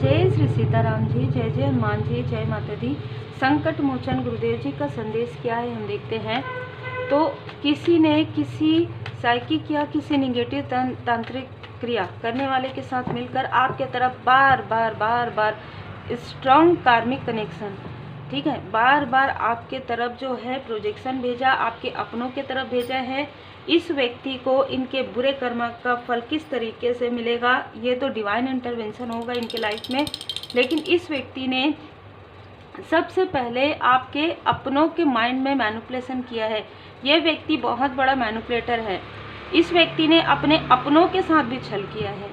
जय श्री सीताराम जी, जय जय हनुमान जी, जय माता दी। संकट मोचन गुरुदेव जी का संदेश क्या है हम देखते हैं। तो किसी ने किसी साइकिक या किसी निगेटिव तांत्रिक क्रिया करने वाले के साथ मिलकर आपके तरफ बार बार स्ट्रॉन्ग कार्मिक कनेक्शन, ठीक है, बार बार आपके तरफ जो है प्रोजेक्शन भेजा, आपके अपनों के तरफ भेजा है। इस व्यक्ति को इनके बुरे कर्म का फल किस तरीके से मिलेगा, ये तो डिवाइन इंटरवेंशन होगा इनके लाइफ में। लेकिन इस व्यक्ति ने सबसे पहले आपके अपनों के माइंड में मैनिपुलेशन किया है। ये व्यक्ति बहुत बड़ा मैनिपुलेटर है। इस व्यक्ति ने अपने अपनों के साथ भी छल किया है,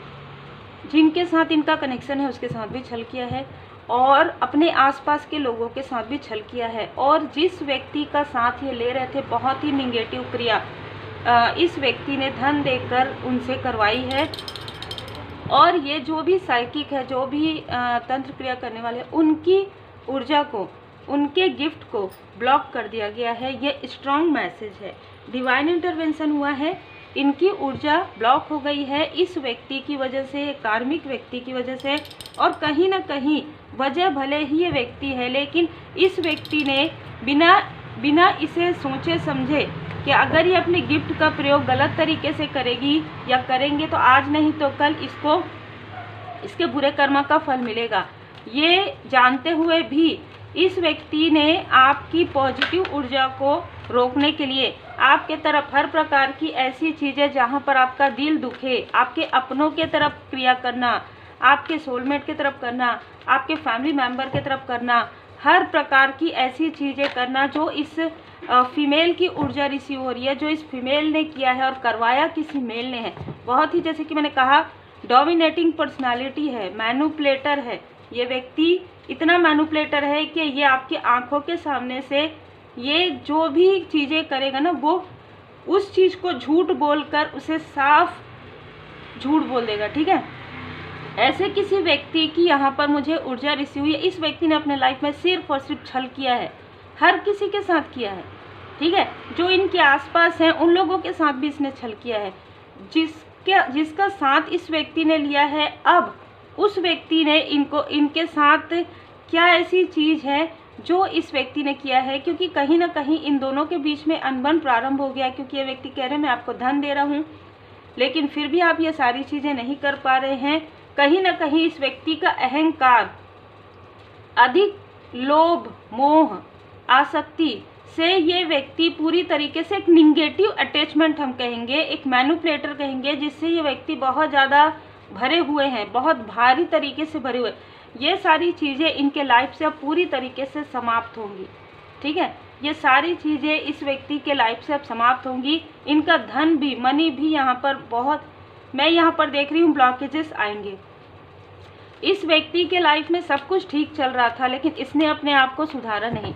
जिनके साथ इनका कनेक्शन है उसके साथ भी छल किया है, और अपने आसपास के लोगों के साथ भी छल किया है। और जिस व्यक्ति का साथ ये ले रहे थे, बहुत ही निगेटिव क्रिया इस व्यक्ति ने धन देकर उनसे करवाई है। और ये जो भी साइकिक है, जो भी तंत्र क्रिया करने वाले, उनकी ऊर्जा को, उनके गिफ्ट को ब्लॉक कर दिया गया है। ये स्ट्रॉन्ग मैसेज है, डिवाइन इंटरवेंशन हुआ है, इनकी ऊर्जा ब्लॉक हो गई है इस व्यक्ति की वजह से, कार्मिक व्यक्ति की वजह से। और कहीं ना कहीं वजह भले ही ये व्यक्ति है, लेकिन इस व्यक्ति ने बिना इसे सोचे समझे कि अगर ये अपने गिफ्ट का प्रयोग गलत तरीके से करेगी या करेंगे तो आज नहीं तो कल इसको इसके बुरे कर्म का फल मिलेगा, ये जानते हुए भी इस व्यक्ति ने आपकी पॉजिटिव ऊर्जा को रोकने के लिए आपके तरफ हर प्रकार की ऐसी चीज़ें जहां पर आपका दिल दुखे, आपके अपनों के तरफ क्रिया करना, आपके सोलमेट की तरफ करना, आपके फैमिली मेंबर की तरफ करना, हर प्रकार की ऐसी चीज़ें करना जो इस फीमेल की ऊर्जा रिसीव हो रही है, जो इस फीमेल ने किया है और करवाया किसी मेल ने है। बहुत ही, जैसे कि मैंने कहा, डोमिनेटिंग पर्सनालिटी है, मैनिपुलेटर है। ये व्यक्ति इतना मैनिपुलेटर है कि ये आपकी आंखों के सामने से ये जो भी चीज़ें करेगा ना, वो उस चीज़ को झूठ बोलकर उसे साफ झूठ बोल देगा, ठीक है। ऐसे किसी व्यक्ति की यहाँ पर मुझे ऊर्जा रिसीव हुई है। इस व्यक्ति ने अपने लाइफ में सिर्फ और सिर्फ छल किया है, हर किसी के साथ किया है, ठीक है। जो इनके आसपास हैं उन लोगों के साथ भी इसने छल किया है। जिसका साथ इस व्यक्ति ने लिया है, अब उस व्यक्ति ने इनके साथ क्या ऐसी चीज़ है जो इस व्यक्ति ने किया है, क्योंकि कहीं ना कहीं इन दोनों के बीच में अनबन प्रारंभ हो गया। क्योंकि ये व्यक्ति कह रहे हैं मैं आपको धन दे रहा हूँ, लेकिन फिर भी आप ये सारी चीज़ें नहीं कर पा रहे हैं। कहीं ना कहीं इस व्यक्ति का अहंकार, अधिक लोभ, मोह, आसक्ति से ये व्यक्ति पूरी तरीके से एक निगेटिव अटैचमेंट हम कहेंगे, एक मैनिपुलेटर कहेंगे, जिससे ये व्यक्ति बहुत ज़्यादा भरे हुए हैं, बहुत भारी तरीके से भरे हुए। ये सारी चीज़ें इनके लाइफ से अब पूरी तरीके से समाप्त होंगी, ठीक है। ये सारी चीज़ें इस व्यक्ति के लाइफ से अब समाप्त होंगी। इनका धन भी, मनी भी यहाँ पर बहुत, मैं यहाँ पर देख रही हूँ ब्लॉकेजेस आएंगे। इस व्यक्ति के लाइफ में सब कुछ ठीक चल रहा था, लेकिन इसने अपने आप को सुधारा नहीं।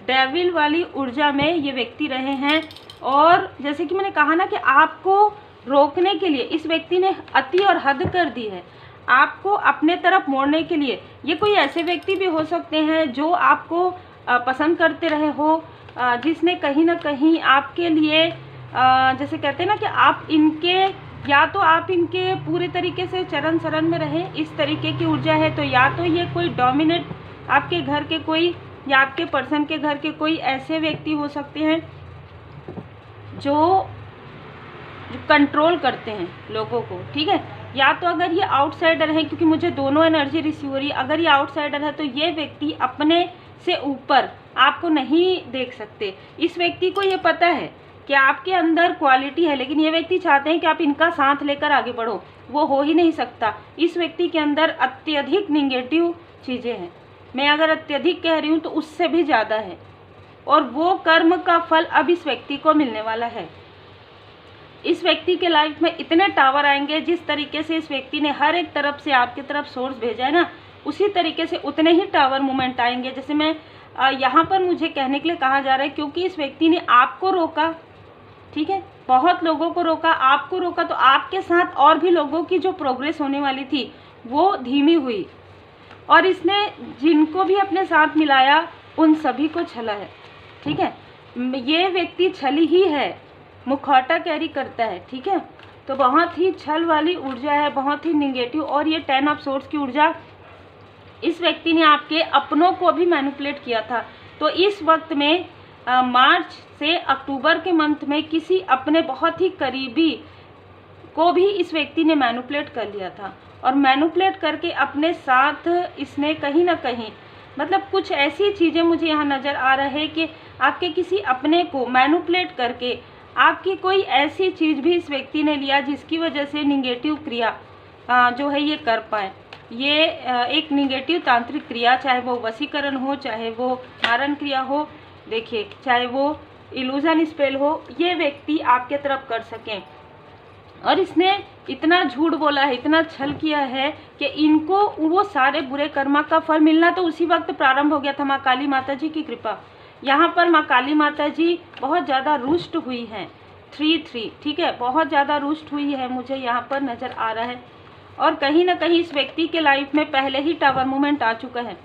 डेविल वाली ऊर्जा में ये व्यक्ति रहे हैं। और जैसे कि मैंने कहा ना कि आपको रोकने के लिए इस व्यक्ति ने अति और हद कर दी है, आपको अपने तरफ मोड़ने के लिए। ये कोई ऐसे व्यक्ति भी हो सकते हैं जो आपको पसंद करते रहे हो, जिसने कहीं ना कहीं आपके लिए जैसे कहते हैं ना कि आप इनके, या तो आप इनके पूरे तरीके से चरण शरण में रहें, इस तरीके की ऊर्जा है। तो या तो ये कोई डोमिनेट आपके घर के कोई, या आपके पर्सन के घर के कोई ऐसे व्यक्ति हो सकते हैं जो कंट्रोल करते हैं लोगों को, ठीक है। या तो अगर ये आउटसाइडर है, क्योंकि मुझे दोनों एनर्जी रिसीव हो रही है, अगर ये आउटसाइडर है तो ये व्यक्ति अपने से ऊपर आपको नहीं देख सकते। इस व्यक्ति को ये पता है कि आपके अंदर क्वालिटी है, लेकिन ये व्यक्ति चाहते हैं कि आप इनका साथ लेकर आगे बढ़ो। वो हो ही नहीं सकता। इस व्यक्ति के अंदर अत्यधिक निगेटिव चीज़ें हैं। मैं अगर अत्यधिक कह रही हूँ तो उससे भी ज़्यादा है, और वो कर्म का फल अब इस व्यक्ति को मिलने वाला है। इस व्यक्ति के लाइफ में इतने टावर आएंगे, जिस तरीके से इस व्यक्ति ने हर एक तरफ से आपकी तरफ सोर्स भेजा है ना, उसी तरीके से उतने ही टावर मूवमेंट आएंगे। जैसे मैं यहाँ पर मुझे कहने के लिए कहा जा रहा है, क्योंकि इस व्यक्ति ने आपको रोका, ठीक है, बहुत लोगों को रोका, आपको रोका, तो आपके साथ और भी लोगों की जो प्रोग्रेस होने वाली थी वो धीमी हुई। और इसने जिनको भी अपने साथ मिलाया उन सभी को छला है, ठीक है। ये व्यक्ति छली ही है, मुखौटा कैरी करता है, ठीक है। तो बहुत ही छल वाली ऊर्जा है, बहुत ही निगेटिव। और ये 10 ऑफ सोर्ड्स की ऊर्जा इस व्यक्ति ने आपके अपनों को भी मैनिपुलेट किया था। तो इस वक्त में मार्च से अक्टूबर के मंथ में किसी अपने बहुत ही करीबी को भी इस व्यक्ति ने मैनिपुलेट कर लिया था, और मैनिपुलेट करके अपने साथ इसने कहीं ना कहीं, मतलब कुछ ऐसी चीज़ें मुझे यहाँ नज़र आ रहा है कि आपके किसी अपने को मैनिपुलेट करके आपकी कोई ऐसी चीज़ भी इस व्यक्ति ने लिया जिसकी वजह से निगेटिव क्रिया जो है ये कर पाए। ये एक निगेटिव तांत्रिक क्रिया, चाहे वो वशीकरण हो, चाहे वो मारण क्रिया हो, देखिए चाहे वो इल्यूजन स्पेल हो, ये व्यक्ति आपके तरफ कर सकें। और इसने इतना झूठ बोला है, इतना छल किया है कि इनको वो सारे बुरे कर्मा का फल मिलना तो उसी वक्त प्रारंभ हो गया था। माँ काली माता जी की कृपा, यहाँ पर माँ काली माता जी बहुत ज़्यादा रुष्ट हुई हैं। 3-3 ठीक है, बहुत ज़्यादा रुष्ट हुई है, मुझे यहाँ पर नज़र आ रहा है। और कहीं ना कहीं इस व्यक्ति के लाइफ में पहले ही टावर मूवमेंट आ चुका है,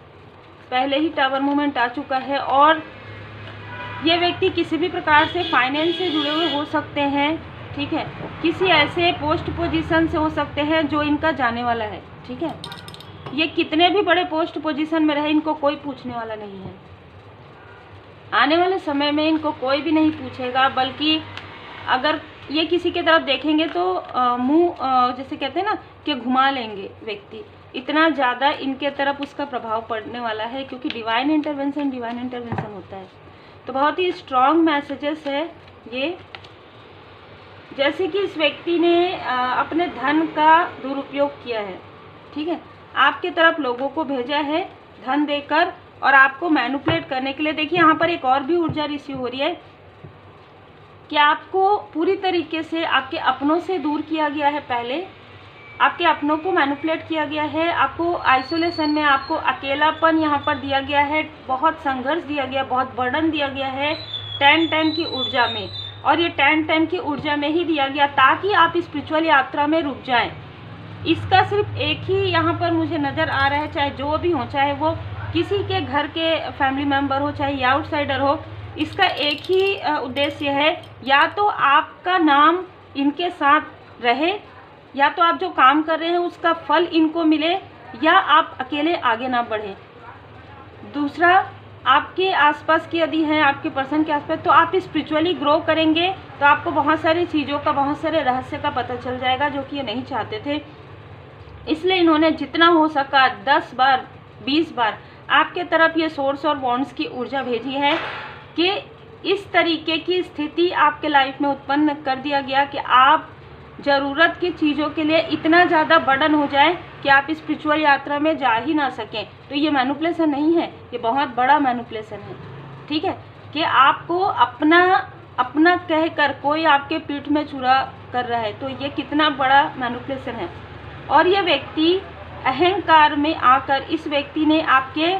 पहले ही टावर मूवमेंट आ चुका है। और ये व्यक्ति किसी भी प्रकार से फाइनेंस से जुड़े हुए हो सकते हैं, ठीक है, किसी ऐसे पोस्ट पोजीशन से हो सकते हैं जो इनका जाने वाला है, ठीक है। ये कितने भी बड़े पोस्ट पोजीशन में रहे, इनको कोई पूछने वाला नहीं है। आने वाले समय में इनको कोई भी नहीं पूछेगा, बल्कि अगर ये किसी की तरफ देखेंगे तो मुंह जैसे कहते हैं ना कि घुमा लेंगे व्यक्ति, इतना ज़्यादा इनके तरफ उसका प्रभाव पड़ने वाला है, क्योंकि डिवाइन इंटरवेंशन होता है। तो बहुत ही स्ट्रॉन्ग मैसेजेस है ये। जैसे कि इस व्यक्ति ने अपने धन का दुरुपयोग किया है, ठीक है, आपके तरफ लोगों को भेजा है धन देकर और आपको मैनिपुलेट करने के लिए। देखिए यहाँ पर एक और भी ऊर्जा रिसीव हो रही है कि आपको पूरी तरीके से आपके अपनों से दूर किया गया है, पहले आपके अपनों को मैनिपुलेट किया गया है, आपको आइसोलेशन में, आपको अकेलापन यहाँ पर दिया गया है, बहुत संघर्ष दिया गया, बहुत बर्डन दिया गया है 10-10 की ऊर्जा में। और ये 10-10 की ऊर्जा में ही दिया गया ताकि आप स्पिरिचुअल यात्रा में रुक जाएं। इसका सिर्फ एक ही यहाँ पर मुझे नज़र आ रहा है, चाहे जो भी हो, चाहे वो किसी के घर के फैमिली मेम्बर हो, चाहे आउटसाइडर हो, इसका एक ही उद्देश्य है, या तो आपका नाम इनके साथ रहे, या तो आप जो काम कर रहे हैं उसका फल इनको मिले, या आप अकेले आगे ना बढ़े। दूसरा, आपके आसपास की यदि हैं, आपके पर्सन के आसपास, तो आप स्पिरिचुअली ग्रो करेंगे तो आपको बहुत सारी चीज़ों का, बहुत सारे रहस्य का पता चल जाएगा, जो कि ये नहीं चाहते थे। इसलिए इन्होंने जितना हो सका 10 बार 20 बार आपके तरफ ये सोर्स और बॉन्ड्स की ऊर्जा भेजी है कि इस तरीके की स्थिति आपके लाइफ में उत्पन्न कर दिया गया कि आप ज़रूरत की चीज़ों के लिए इतना ज़्यादा बर्डन हो जाए कि आप स्पिरिचुअल यात्रा में जा ही ना सकें। तो ये मैनिपुलेशन नहीं है, ये बहुत बड़ा मैनिपुलेशन है, ठीक है, कि आपको अपना कहकर कोई आपके पीठ में छुरा कर रहा है। तो ये कितना बड़ा मैनिपुलेशन है। और ये व्यक्ति अहंकार में आकर, इस व्यक्ति ने आपके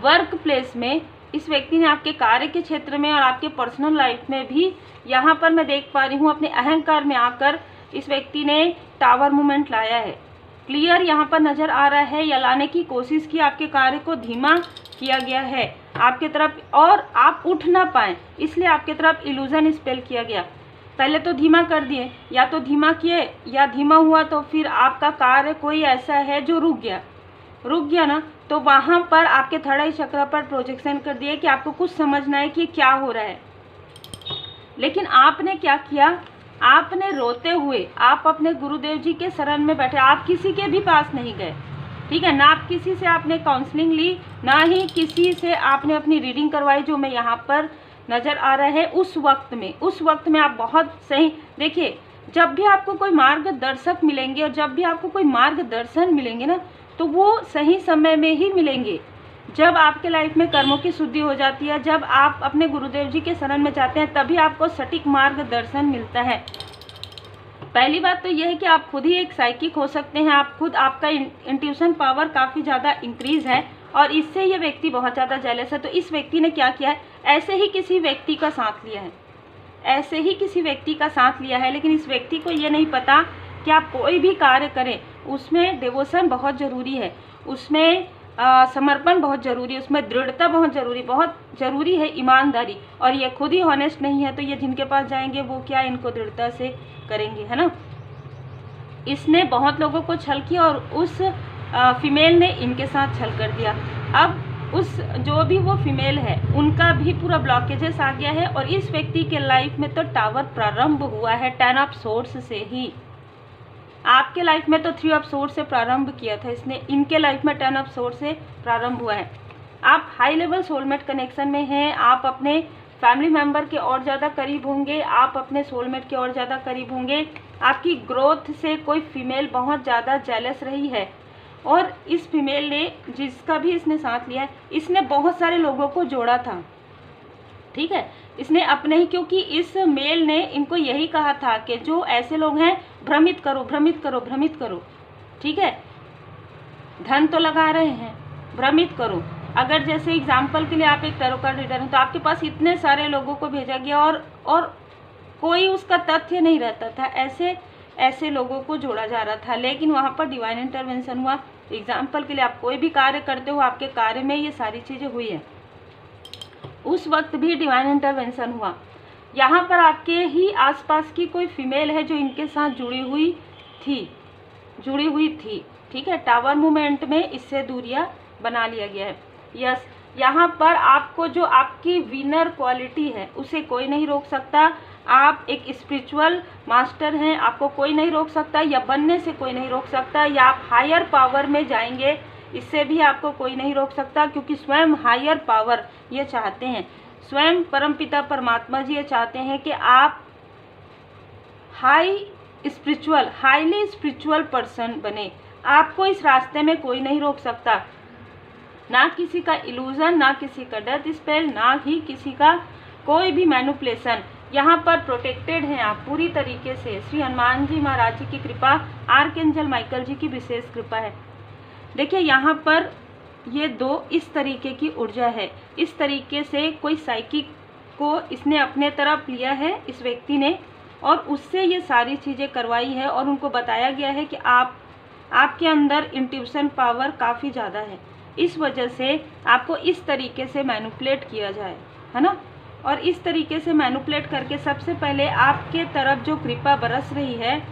वर्क प्लेस में, इस व्यक्ति ने आपके कार्य के क्षेत्र में और आपके पर्सनल लाइफ में भी, यहाँ पर मैं देख पा रही हूँ, अपने अहंकार में आकर इस व्यक्ति ने टावर मूवमेंट लाया है। क्लियर यहाँ पर नज़र आ रहा है, या लाने की कोशिश की, आपके कार्य को धीमा किया गया है आपके तरफ, और आप उठ ना पाएँ इसलिए आपके तरफ इल्यूजन स्पेल किया गया। पहले तो धीमा कर दिए, या तो धीमा किए, या धीमा हुआ तो फिर आपका कार्य कोई ऐसा है जो रुक गया ना, तो वहाँ पर आपके थर्ड आई चक्र पर प्रोजेक्शन कर दिए कि आपको कुछ समझना है कि क्या हो रहा है। लेकिन आपने क्या किया, आपने रोते हुए आप अपने गुरुदेव जी के शरण में बैठे, आप किसी के भी पास नहीं गए, ठीक है, ना आप किसी से आपने काउंसलिंग ली, ना ही किसी से आपने अपनी रीडिंग करवाई, जो मैं यहाँ पर नज़र आ रहा है। उस वक्त में आप बहुत सही, देखिए जब भी आपको कोई मार्गदर्शक मिलेंगे और जब भी आपको कोई मार्गदर्शन मिलेंगे ना, तो वो सही समय में ही मिलेंगे। जब आपके लाइफ में कर्मों की शुद्धि हो जाती है, जब आप अपने गुरुदेव जी के शरण में जाते हैं, तभी आपको सटीक मार्गदर्शन मिलता है। पहली बात तो यह है कि आप खुद ही एक साइकिक हो सकते हैं, आप खुद, आपका इंट्यूशन पावर काफ़ी ज़्यादा इंक्रीज है, और इससे ये व्यक्ति बहुत ज़्यादा जेलस है। तो इस व्यक्ति ने क्या किया है, ऐसे ही किसी व्यक्ति का साथ लिया है, लेकिन इस व्यक्ति को ये नहीं पता कि आप कोई भी कार्य करें उसमें डिवोशन बहुत ज़रूरी है, उसमें समर्पण बहुत ज़रूरी है, उसमें दृढ़ता बहुत ज़रूरी है, ईमानदारी। और ये खुद ही ऑनेस्ट नहीं है, तो ये जिनके पास जाएंगे वो क्या इनको दृढ़ता से करेंगे, है ना। इसने बहुत लोगों को छल किया, और उस फीमेल ने इनके साथ छल कर दिया। अब उस जो भी वो फीमेल है उनका भी पूरा ब्लॉकेजेस आ गया है और इस व्यक्ति के लाइफ में तो टावर प्रारंभ हुआ है 10 ऑफ सोर्स से ही। आपके लाइफ में तो 3 ऑफ सोर्स से प्रारंभ किया था इसने, इनके लाइफ में 10 ऑफ सोर्स से प्रारंभ हुआ है। आप हाई लेवल सोलमेट कनेक्शन में हैं, आप अपने फैमिली मेंबर के और ज़्यादा करीब होंगे, आप अपने सोलमेट के और ज़्यादा करीब होंगे। आपकी ग्रोथ से कोई फीमेल बहुत ज़्यादा जेलस रही है और इस फीमेल ने, जिसका भी इसने साथ लिया है, इसने बहुत सारे लोगों को जोड़ा था, ठीक है। इसने अपने ही, क्योंकि इस मेल ने इनको यही कहा था कि जो ऐसे लोग हैं भ्रमित करो भ्रमित करो भ्रमित करो, ठीक है। धन तो लगा रहे हैं, भ्रमित करो। अगर जैसे एग्जाम्पल के लिए आप एक टैरो कार्ड रीडर हैं तो आपके पास इतने सारे लोगों को भेजा गया और कोई उसका तथ्य नहीं रहता था, ऐसे लोगों को जोड़ा जा रहा था, लेकिन वहाँ पर डिवाइन इंटरवेंशन हुआ। एग्जाम्पल के लिए आप कोई भी कार्य करते हो, आपके कार्य में ये सारी चीज़ें हुई है, उस वक्त भी डिवाइन इंटरवेंशन हुआ। यहाँ पर आपके ही आसपास की कोई फीमेल है जो इनके साथ जुड़ी हुई थी, ठीक है। टावर मूवमेंट में इससे दूरियां बना लिया गया है। यस, यहाँ पर आपको जो आपकी विनर क्वालिटी है उसे कोई नहीं रोक सकता। आप एक स्पिरिचुअल मास्टर हैं, आपको कोई नहीं रोक सकता, या बनने से कोई नहीं रोक सकता, या आप हायर पावर में जाएंगे इससे भी आपको कोई नहीं रोक सकता, क्योंकि स्वयं हायर पावर ये चाहते हैं, स्वयं परमपिता परमात्मा जी ये चाहते हैं कि आप हाईली स्पिरिचुअल पर्सन बने। आपको इस रास्ते में कोई नहीं रोक सकता, ना किसी का इल्यूजन, ना किसी का डेथ स्पेल, ना ही किसी का कोई भी मैनिपुलेशन। यहाँ पर प्रोटेक्टेड हैं आप पूरी तरीके से। श्री हनुमान जी महाराज जी की कृपा, आर्कएंजल माइकल जी की विशेष कृपा है। देखिए यहाँ पर ये दो इस तरीके की ऊर्जा है, इस तरीके से कोई साइकिक को इसने अपने तरफ लिया है इस व्यक्ति ने, और उससे ये सारी चीज़ें करवाई है और उनको बताया गया है कि आपके अंदर इंट्यूशन पावर काफ़ी ज़्यादा है, इस वजह से आपको इस तरीके से मैनिपुलेट किया जाए, है ना। और इस तरीके से मैनिपुलेट करके सबसे पहले आपके तरफ जो कृपा बरस रही है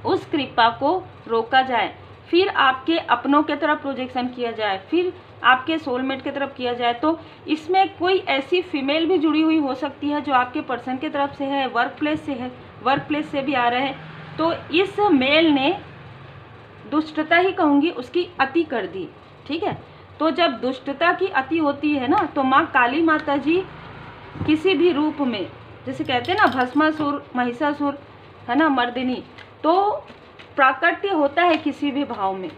उस कृपा को रोका जाए, फिर आपके अपनों के तरफ प्रोजेक्शन किया जाए, फिर आपके सोलमेट के तरफ किया जाए। तो इसमें कोई ऐसी फीमेल भी जुड़ी हुई हो सकती है जो आपके पर्सन के तरफ से है, वर्क प्लेस से है, वर्क प्लेस से भी आ रहे हैं। तो इस मेल ने दुष्टता ही कहूँगी, उसकी अति कर दी, ठीक है। तो जब दुष्टता की अति होती है ना, तो माँ काली माता जी किसी भी रूप में, जैसे कहते हैं ना भस्मासुर, महिषासुर, है ना, मर्दिनी, तो प्राकट्य होता है किसी भी भाव में,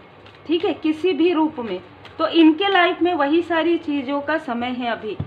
ठीक है, किसी भी रूप में। तो इनके लाइफ में वही सारी चीज़ों का समय है अभी।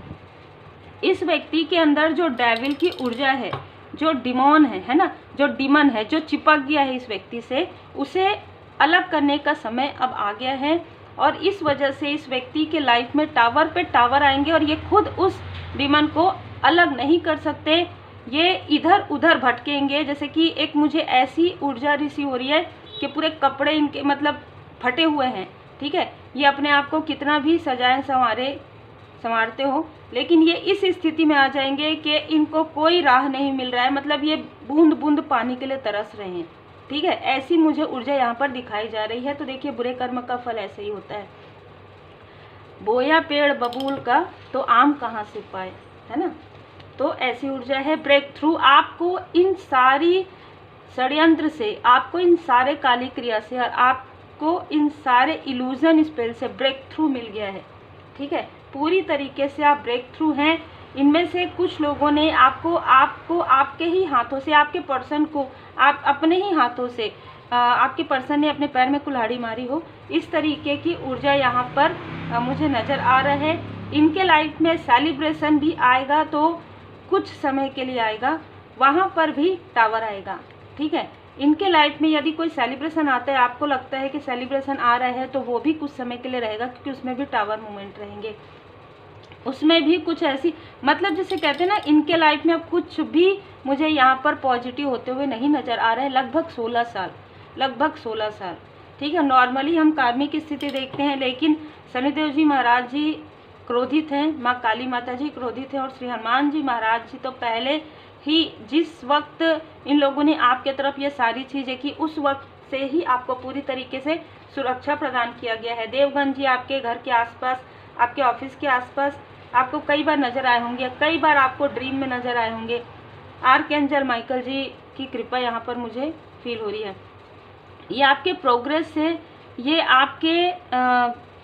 इस व्यक्ति के अंदर जो डेविल की ऊर्जा है, जो डिमोन है ना, जो डिमन है, जो चिपक गया है इस व्यक्ति से, उसे अलग करने का समय अब आ गया है। और इस वजह से इस व्यक्ति के लाइफ में टावर पे टावर आएंगे और ये खुद उस डिमन को अलग नहीं कर सकते, ये इधर उधर भटकेंगे। जैसे कि एक मुझे ऐसी ऊर्जा रिसीव हो रही है कि पूरे कपड़े इनके मतलब फटे हुए हैं, ठीक है। ये अपने आप को कितना भी सजाए संवारते हो, लेकिन ये इस स्थिति में आ जाएंगे कि इनको कोई राह नहीं मिल रहा है, मतलब ये बूंद बूंद पानी के लिए तरस रहे हैं, ठीक है। ऐसी मुझे ऊर्जा यहाँ पर दिखाई जा रही है। तो देखिए बुरे कर्म का फल ऐसे ही होता है, बोया पेड़ बबूल का तो आम कहाँ से पाए, है ना। तो ऐसी ऊर्जा है। ब्रेक थ्रू, आपको इन सारी षड्यंत्र से, आपको इन सारे काली क्रिया से और आपको इन सारे इल्यूजन स्पेल से ब्रेक थ्रू मिल गया है, ठीक है। पूरी तरीके से आप ब्रेक थ्रू हैं। इनमें से कुछ लोगों ने आपको आपके ही हाथों से, आपके पर्सन को आप अपने ही हाथों से, आपके पर्सन ने अपने पैर में कुल्हाड़ी मारी हो, इस तरीके की ऊर्जा यहाँ पर मुझे नज़र आ रहा है। इनके लाइफ में सेलिब्रेशन भी आएगा, तो कुछ समय के लिए आएगा, वहाँ पर भी टावर आएगा, ठीक है। इनके लाइफ में यदि कोई सेलिब्रेशन आता है, आपको लगता है कि सेलिब्रेशन आ रहा है, तो वो भी कुछ समय के लिए रहेगा, क्योंकि उसमें भी टावर मूवमेंट रहेंगे, उसमें भी कुछ ऐसी, मतलब जैसे कहते हैं ना, इनके लाइफ में अब कुछ भी मुझे यहाँ पर पॉजिटिव होते हुए नहीं नज़र आ रहा है। लगभग 16 साल, ठीक है। नॉर्मली हम कार्मिक स्थिति देखते हैं, लेकिन शनिदेव जी महाराज जी क्रोधित हैं, माँ काली माता जी क्रोधित हैं, और श्री हनुमान जी महाराज जी तो पहले ही, जिस वक्त इन लोगों ने आपके तरफ ये सारी चीज़ें की, उस वक्त से ही आपको पूरी तरीके से सुरक्षा प्रदान किया गया है। देवगन जी आपके घर के आसपास, आपके ऑफिस के आसपास आपको कई बार नजर आए होंगे, कई बार आपको ड्रीम में नजर आए होंगे। आर्कएंजल माइकल जी की कृपा यहाँ पर मुझे फील हो रही है। ये आपके प्रोग्रेस से, ये आपके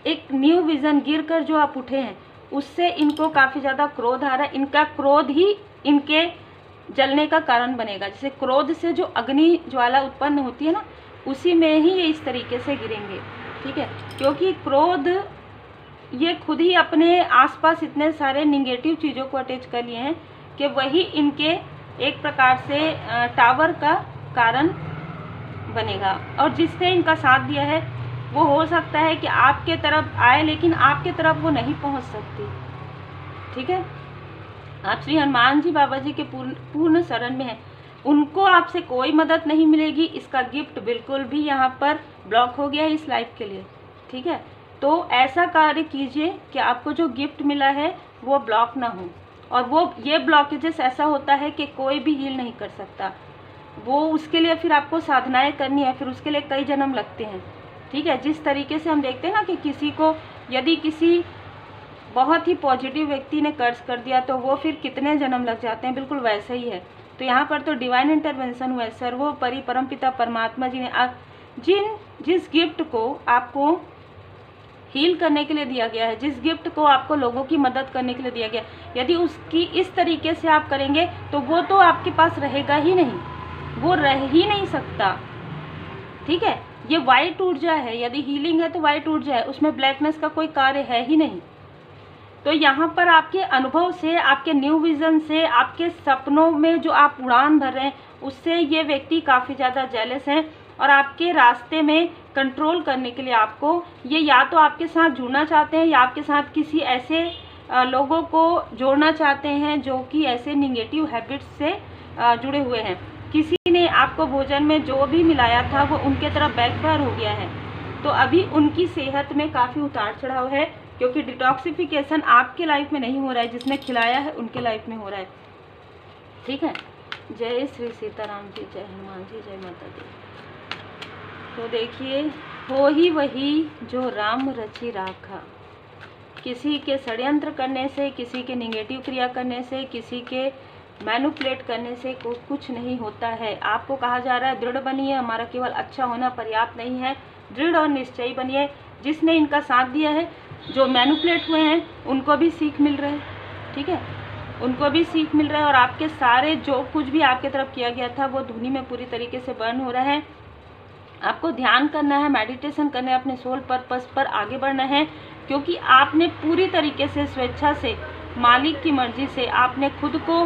एक न्यू विजन गिर कर जो आप उठे हैं उससे इनको काफ़ी ज़्यादा क्रोध आ रहा है। इनका क्रोध ही इनके जलने का कारण बनेगा। जैसे क्रोध से जो अग्नि ज्वाला उत्पन्न होती है ना, उसी में ही ये इस तरीके से गिरेंगे, ठीक है। क्योंकि क्रोध ये खुद ही अपने आसपास इतने सारे निगेटिव चीज़ों को अटैच कर लिए हैं कि वही इनके एक प्रकार से टावर का कारण बनेगा। और जिसने इनका साथ दिया है वो हो सकता है कि आपके तरफ आए, लेकिन आपके तरफ वो नहीं पहुंच सकती, ठीक है। आप श्री हनुमान जी बाबा जी के पूर्ण शरण में हैं, उनको आपसे कोई मदद नहीं मिलेगी। इसका गिफ्ट बिल्कुल भी यहाँ पर ब्लॉक हो गया है इस लाइफ के लिए, ठीक है। तो ऐसा कार्य कीजिए कि आपको जो गिफ्ट मिला है वो ब्लॉक ना हो। और वो ये ब्लॉकेजेस ऐसा होता है कि कोई भी हील नहीं कर सकता, वो उसके लिए फिर आपको साधनाएं करनी है, फिर उसके लिए कई जन्म लगते हैं, ठीक है। जिस तरीके से हम देखते हैं ना कि किसी को यदि किसी बहुत ही पॉजिटिव व्यक्ति ने कर्ज कर दिया तो वो फिर कितने जन्म लग जाते हैं, बिल्कुल वैसे ही है। तो यहाँ पर तो डिवाइन इंटरवेंशन हुआ है। सर्वोपरि परमपिता परमात्मा जी ने जिस गिफ्ट को आपको हील करने के लिए दिया गया है, जिस गिफ्ट को आपको लोगों की मदद करने के लिए दिया गया, यदि उसकी इस तरीके से आप करेंगे तो वो तो आपके पास रहेगा ही नहीं, वो रह ही नहीं सकता, ठीक है। ये वाइट ऊर्जा है, यदि हीलिंग है तो वाइट ऊर्जा है, उसमें ब्लैकनेस का कोई कार्य है ही नहीं। तो यहाँ पर आपके अनुभव से, आपके न्यू विजन से, आपके सपनों में जो आप उड़ान भर रहे हैं उससे ये व्यक्ति काफ़ी ज़्यादा जेलस हैं और आपके रास्ते में कंट्रोल करने के लिए आपको ये या तो आपके साथ जुड़ना चाहते हैं या आपके साथ किसी ऐसे लोगों को जोड़ना चाहते हैं जो कि ऐसे निगेटिव हैबिट्स से जुड़े हुए हैं। किसी ने आपको भोजन में जो भी मिलाया था वो उनके तरफ बैकफायर हो गया है, तो अभी उनकी सेहत में काफ़ी उतार चढ़ाव है, क्योंकि डिटॉक्सिफिकेशन आपके लाइफ में नहीं हो रहा है, जिसने खिलाया है उनके लाइफ में हो रहा है, ठीक है। जय श्री सीताराम जी, जय हनुमान जी, जय माता दी। तो देखिए, हो ही वही जो राम रचि राखा। किसी के षड्यंत्र करने से, किसी के निगेटिव क्रिया करने से, किसी के मैनिपुलेट करने से कुछ नहीं होता है। आपको कहा जा रहा है दृढ़ बनिए, हमारा केवल अच्छा होना पर्याप्त नहीं है, दृढ़ और निश्चयी बनिए। जिसने इनका साथ दिया है, जो मैनिपुलेट हुए हैं, उनको भी सीख मिल रहा है, ठीक है, उनको भी सीख मिल रहा है। और आपके सारे जो कुछ भी आपके तरफ किया गया था वो धुनी में पूरी तरीके से बर्न हो रहा है। आपको ध्यान करना है, मेडिटेशन करना है, अपने सोल पर्पस पर आगे बढ़ना है, क्योंकि आपने पूरी तरीके से स्वेच्छा से, मालिक की मर्जी से आपने खुद को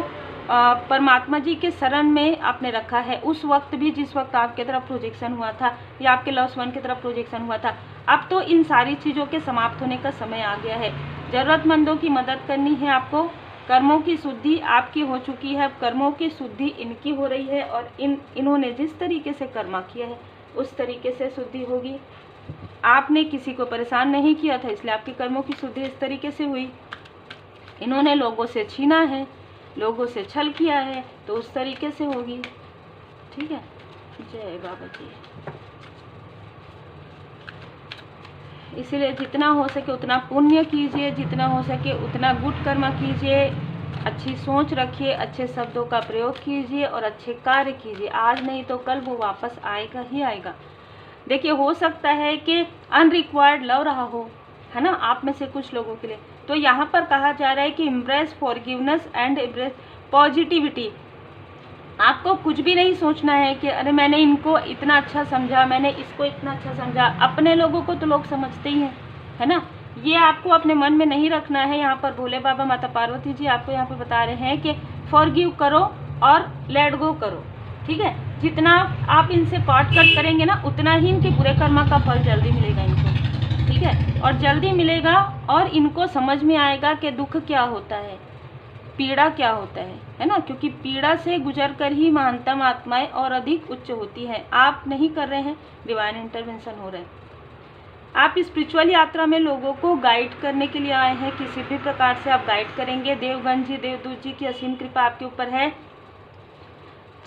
परमात्मा जी के शरण में आपने रखा है। उस वक्त भी जिस वक्त आपके तरफ प्रोजेक्शन हुआ था या आपके लव्ड वन की तरफ प्रोजेक्शन हुआ था, अब तो इन सारी चीज़ों के समाप्त होने का समय आ गया है। ज़रूरतमंदों की मदद करनी है आपको। कर्मों की शुद्धि आपकी हो चुकी है, कर्मों की शुद्धि इनकी हो रही है और इन्होंने जिस तरीके से कर्मा किया है उस तरीके से शुद्धि होगी। आपने किसी को परेशान नहीं किया था, इसलिए आपके कर्मों की शुद्धि इस तरीके से हुई। इन्होंने लोगों से छीना है, लोगों से छल किया है, तो उस तरीके से होगी, ठीक है। जय बाबा जी। इसलिए जितना हो सके उतना पुण्य कीजिए, जितना हो सके उतना गुड कर्म कीजिए, अच्छी सोच रखिए, अच्छे शब्दों का प्रयोग कीजिए और अच्छे कार्य कीजिए। आज नहीं तो कल वो वापस आएगा ही आएगा। देखिए, हो सकता है कि अनरिक्वायर्ड लव रहा हो, है ना, आप में से कुछ लोगों के लिए। तो यहाँ पर कहा जा रहा है कि impress forgiveness and impress positivity. आपको कुछ भी नहीं सोचना है कि अरे मैंने इनको इतना अच्छा समझा, मैंने इसको इतना अच्छा समझा। अपने लोगों को तो लोग समझते ही हैं, है ना। ये आपको अपने मन में नहीं रखना है। यहाँ पर भोले बाबा, माता पार्वती जी आपको यहाँ पे बता रहे हैं कि फॉरगिव करो और लेट गो करो, ठीक है। जितना आप इनसे कॉट कट करेंगे ना, उतना ही इनके पूरे कर्मा का फल जल्दी मिलेगा इनको, ठीक है। और जल्दी मिलेगा और इनको समझ में आएगा कि दुख क्या होता है, पीड़ा क्या होता है ना। क्योंकि पीड़ा से गुजर कर ही महानतम आत्माएं और अधिक उच्च होती हैं। आप नहीं कर रहे हैं, डिवाइन इंटरवेंशन हो रहा है। आप स्पिरिचुअल यात्रा में लोगों को गाइड करने के लिए आए हैं, किसी भी प्रकार से आप गाइड करेंगे। देवगन जी, देवदूत जी की असीम कृपा आपके ऊपर है।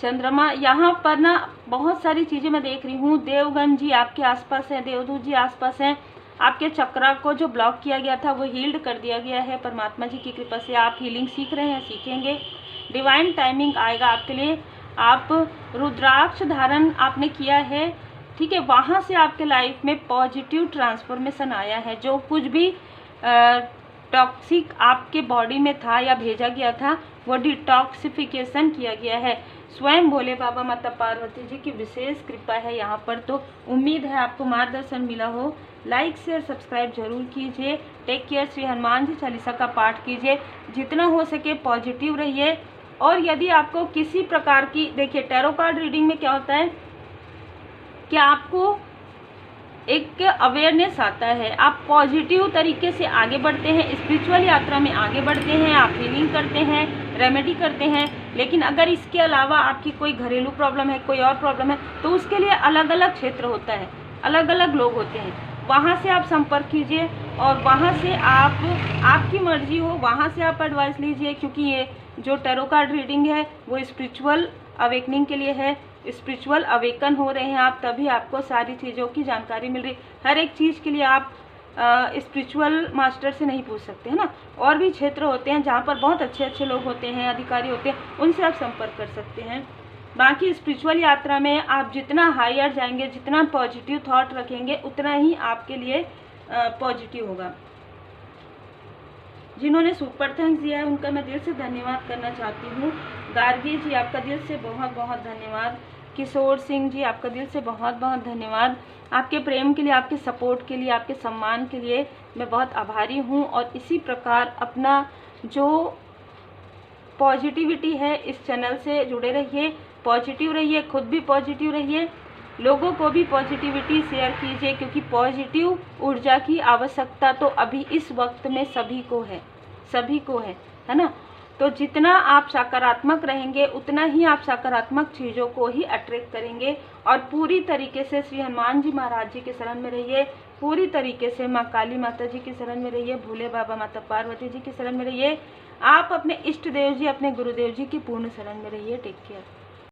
चंद्रमा, यहाँ पर ना बहुत सारी चीज़ें मैं देख रही हूँ। देवगन जी आपके आसपास है, देवदूत जी आसपास हैं। आपके चक्रा को जो ब्लॉक किया गया था वो हील्ड कर दिया गया है परमात्मा जी की कृपा से। आप हीलिंग सीख रहे हैं, सीखेंगे। डिवाइन टाइमिंग आएगा आपके लिए। आप रुद्राक्ष धारण आपने किया है, ठीक है, वहाँ से आपके लाइफ में पॉजिटिव ट्रांसफॉर्मेशन आया है। जो कुछ भी टॉक्सिक आपके बॉडी में था या भेजा गया था वो डिटॉक्सिफिकेशन किया गया है। स्वयं भोले बाबा माता पार्वती जी की विशेष कृपा है यहाँ पर। तो उम्मीद है आपको मार्गदर्शन मिला हो। लाइक शेयर सब्सक्राइब जरूर कीजिए। Take care. श्री हनुमान जी चालीसा का पाठ कीजिए, जितना हो सके पॉजिटिव रहिए। और यदि आपको किसी प्रकार की, देखिए टैरो कार्ड रीडिंग में क्या होता है कि आपको एक अवेयरनेस आता है, आप पॉजिटिव तरीके से आगे बढ़ते हैं, स्पिरिचुअल यात्रा में आगे बढ़ते हैं, आप हीलिंग करते हैं, रेमेडी करते हैं। लेकिन अगर इसके अलावा आपकी कोई घरेलू प्रॉब्लम है, कोई और प्रॉब्लम है, तो उसके लिए अलग अलग क्षेत्र होता है, अलग अलग लोग होते हैं। वहाँ से आप संपर्क कीजिए और वहाँ से आप, आपकी मर्जी हो, वहाँ से आप एडवाइस लीजिए। क्योंकि ये जो टैरो कार्ड रीडिंग है वो स्पिरिचुअल अवेकनिंग के लिए है। स्पिरिचुअल अवेकन हो रहे हैं आप, तभी आपको सारी चीज़ों की जानकारी मिल रही। हर एक चीज़ के लिए आप स्पिरिचुअल मास्टर से नहीं पूछ सकते हैं ना। और भी क्षेत्र होते हैं जहाँ पर बहुत अच्छे अच्छे लोग होते हैं, अधिकारी होते हैं, उनसे आप संपर्क कर सकते हैं। बाकी स्पिरिचुअल यात्रा में आप जितना हायर जाएंगे, जितना पॉजिटिव थॉट रखेंगे, उतना ही आपके लिए पॉजिटिव होगा। जिन्होंने सुपर थैंक्स दिया है उनका मैं दिल से धन्यवाद करना चाहती हूँ। गार्गी जी आपका दिल से बहुत बहुत धन्यवाद। किशोर सिंह जी आपका दिल से बहुत बहुत धन्यवाद। आपके प्रेम के लिए, आपके सपोर्ट के लिए, आपके सम्मान के लिए मैं बहुत आभारी हूँ। और इसी प्रकार अपना जो पॉजिटिविटी है इस चैनल से जुड़े रहिए, पॉजिटिव रहिए, खुद भी पॉजिटिव रहिए, लोगों को भी पॉजिटिविटी शेयर कीजिए। क्योंकि पॉजिटिव ऊर्जा की आवश्यकता तो अभी इस वक्त में सभी को है, सभी को है ना। तो जितना आप सकारात्मक रहेंगे उतना ही आप सकारात्मक चीज़ों को ही अट्रैक्ट करेंगे। और पूरी तरीके से श्री हनुमान जी महाराज जी के शरण में रहिए, पूरी तरीके से माँ काली माता जी के शरण में रहिए, भोले बाबा माता पार्वती जी के शरण में रहिए। आप अपने इष्ट देव जी, अपने गुरुदेव जी की पूर्ण शरण में रहिए। Take care.